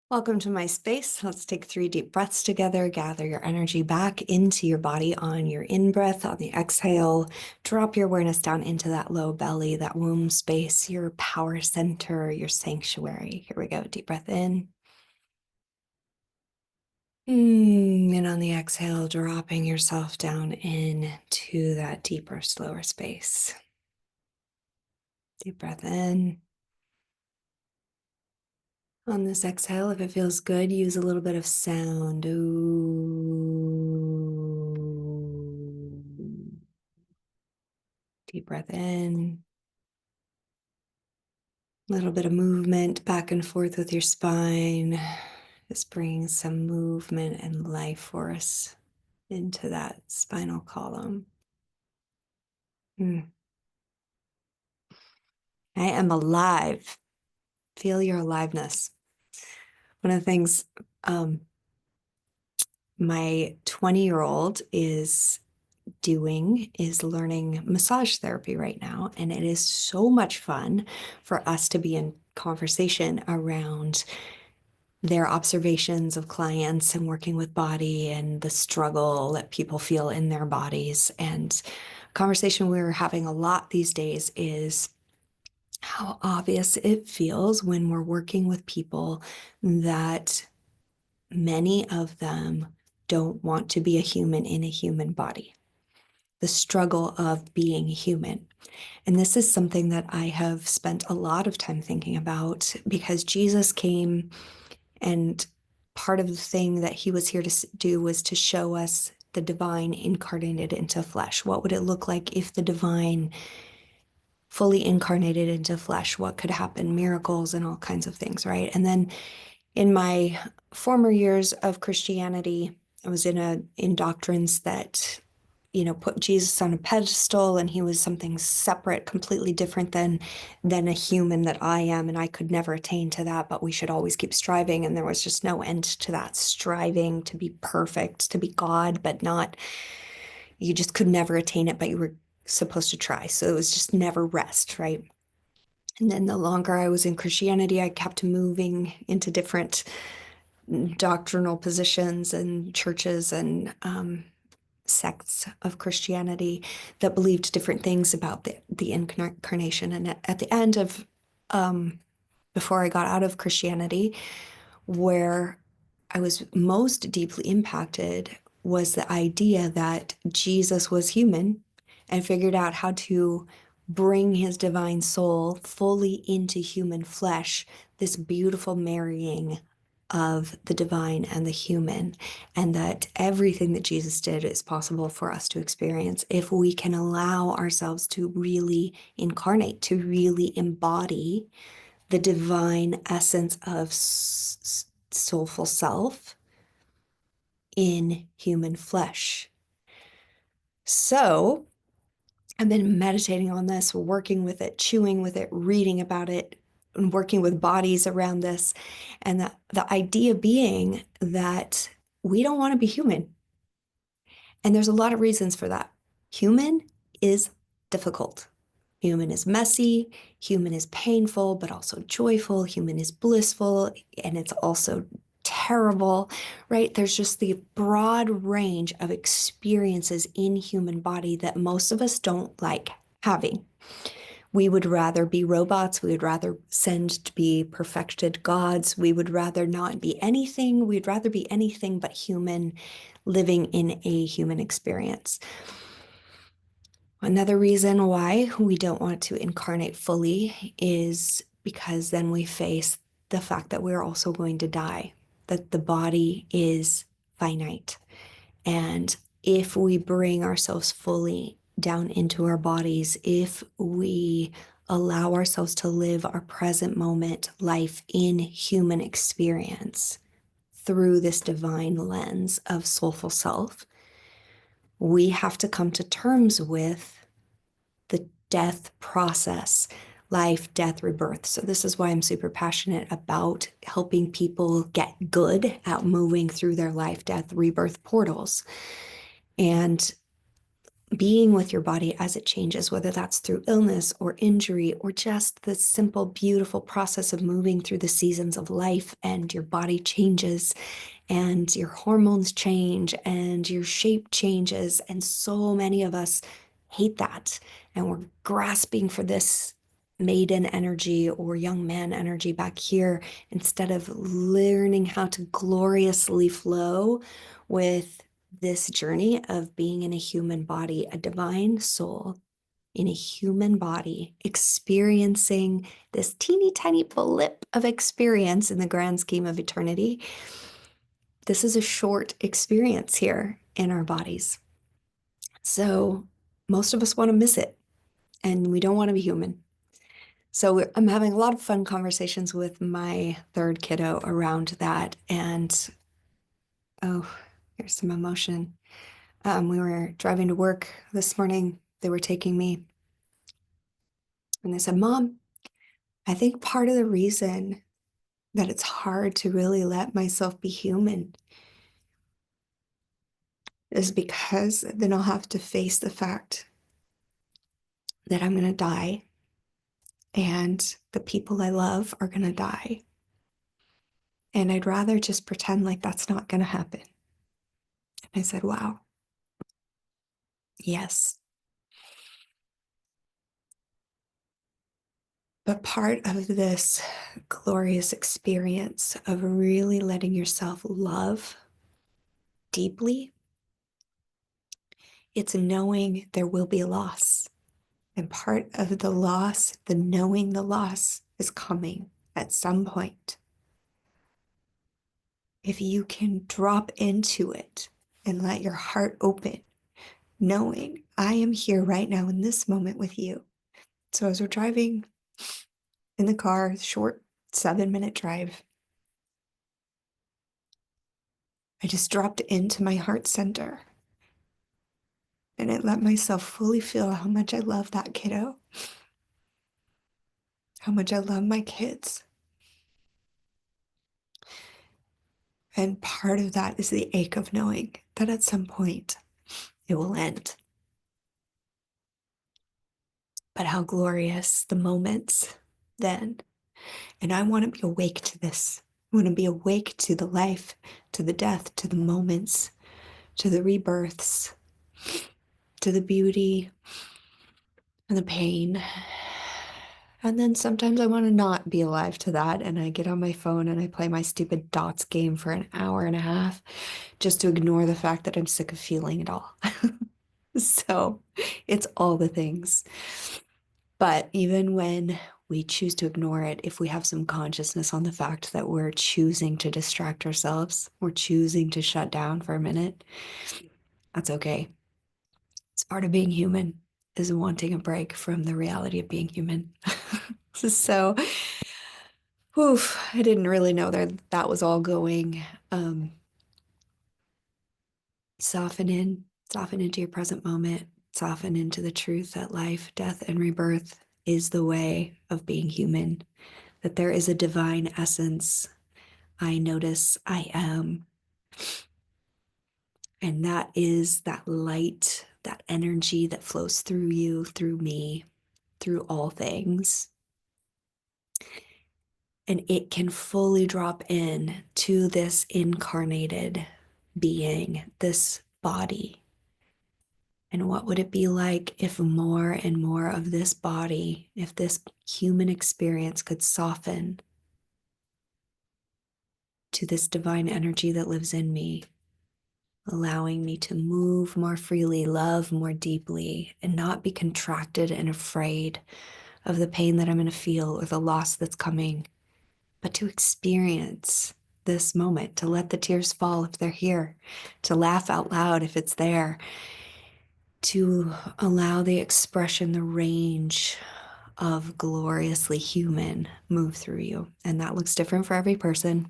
Welcome to my space. Let's take 3 deep breaths together. Gather your energy back into your body on your in-breath. On the exhale, drop your awareness down into that low belly, that womb space, your power center, your sanctuary. Here we go. Deep breath in. And on the exhale, dropping yourself down into that deeper, slower space. Deep breath in. On this exhale, if it feels good, use a little bit of sound. Ooh. Deep breath in. A little bit of movement back and forth with your spine. Just bringing some movement and life force into that spinal column. I am alive. Feel your aliveness. One of the things my 20-year-old is learning massage therapy right now. And it is so much fun for us to be in conversation around their observations of clients and working with body and the struggle that people feel in their bodies. And a conversation we're having a lot these days is how obvious it feels when we're working with people that many of them don't want to be a human in a human body. The struggle of being human. And this is something that I have spent a lot of time thinking about because Jesus came, and part of the thing that he was here to do was to show us the divine incarnated into flesh. What would it look like if the divine fully incarnated into flesh? What could happen? Miracles and all kinds of things, right? And then in my former years of Christianity, I was in doctrines that put Jesus on a pedestal, and he was something separate, completely different than a human that I am, and I could never attain to that, but we should always keep striving. And there was just no end to that striving to be perfect, to be God, but not, you just could never attain it, but you were supposed to try. So it was just never rest, right? And then the longer I was in Christianity, I kept moving into different doctrinal positions and churches and sects of Christianity that believed different things about the incarnation. And at the end of, before I got out of Christianity, where I was most deeply impacted was the idea that Jesus was human and figured out how to bring his divine soul fully into human flesh, this beautiful marrying of the divine and the human, and that everything that Jesus did is possible for us to experience if we can allow ourselves to really incarnate, to really embody the divine essence of soulful self in human flesh. So I've been meditating on this, working with it, chewing with it, reading about it, and working with bodies around this. And the idea being that we don't want to be human. And there's a lot of reasons for that. Human is difficult. Human is messy, human is painful, but also joyful. Human is blissful, and it's also terrible, right? There's just the broad range of experiences in human body that most of us don't like having. We would rather be robots. We would rather send to be perfected gods. We would rather not be anything. We'd rather be anything but human, living in a human experience. Another reason why we don't want to incarnate fully is because then we face the fact that we're also going to die, that the body is finite. And if we bring ourselves fully down into our bodies, if we allow ourselves to live our present moment life in human experience through this divine lens of soulful self, we have to come to terms with the death process, life, death, rebirth. So this is why I'm super passionate about helping people get good at moving through their life, death, rebirth portals. And being with your body as it changes, whether that's through illness or injury or just the simple, beautiful process of moving through the seasons of life, and your body changes and your hormones change and your shape changes. And so many of us hate that. And we're grasping for this maiden energy or young man energy back here instead of learning how to gloriously flow with this journey of being in a human body, a divine soul in a human body, experiencing this teeny tiny blip of experience in the grand scheme of eternity. This is a short experience here in our bodies. So most of us want to miss it, and we don't want to be human. So I'm having a lot of fun conversations with my third kiddo around that. And oh, here's some emotion. We were driving to work this morning. They were taking me, and they said, "Mom, I think part of the reason that it's hard to really let myself be human is because then I'll have to face the fact that I'm going to die and the people I love are going to die. And I'd rather just pretend like that's not going to happen." And I said, wow, yes. But part of this glorious experience of really letting yourself love deeply, it's knowing there will be a loss. And part of the loss, the knowing the loss is coming at some point. If you can drop into it and let your heart open, knowing I am here right now in this moment with you. So as we're driving in the car, short 7-minute drive, I just dropped into my heart center and I let myself fully feel how much I love that kiddo, how much I love my kids. And part of that is the ache of knowing that at some point it will end. But how glorious the moments then. And I want to be awake to this. I want to be awake to the life, to the death, to the moments, to the rebirths, to the beauty and the pain. And then sometimes I want to not be alive to that. And I get on my phone and I play my stupid dots game for an hour and a half just to ignore the fact that I'm sick of feeling it all. So it's all the things. But even when we choose to ignore it, if we have some consciousness on the fact that we're choosing to distract ourselves, we're choosing to shut down for a minute, that's okay. It's part of being human, is wanting a break from the reality of being human. So, I didn't really know that was all going. Soften into your present moment, soften into the truth that life, death, and rebirth is the way of being human, that there is a divine essence. I notice I am. And that is that light, that energy that flows through you, through me, through all things. And it can fully drop in to this incarnated being, this body. And what would it be like if more and more of this body, if this human experience could soften to this divine energy that lives in me, allowing me to move more freely, love more deeply, and not be contracted and afraid of the pain that I'm going to feel or the loss that's coming, but to experience this moment, to let the tears fall if they're here, to laugh out loud if it's there, to allow the expression, the range of gloriously human move through you. And that looks different for every person.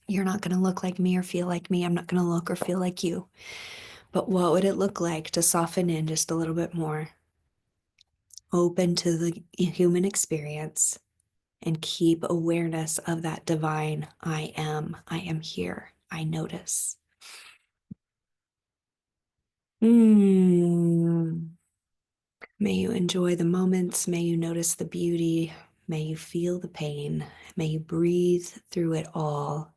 You're not going to look like me or feel like me. I'm not going to look or feel like you. But what would it look like to soften in just a little bit more, open to the human experience, and keep awareness of that divine I am here, I notice. Mm. May you enjoy the moments. May you notice the beauty. May you feel the pain. May you breathe through it all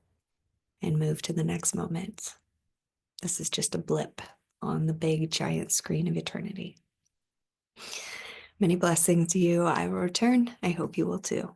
and move to the next moment. This is just a blip on the big giant screen of eternity. Many blessings to you. I will return. I hope you will too.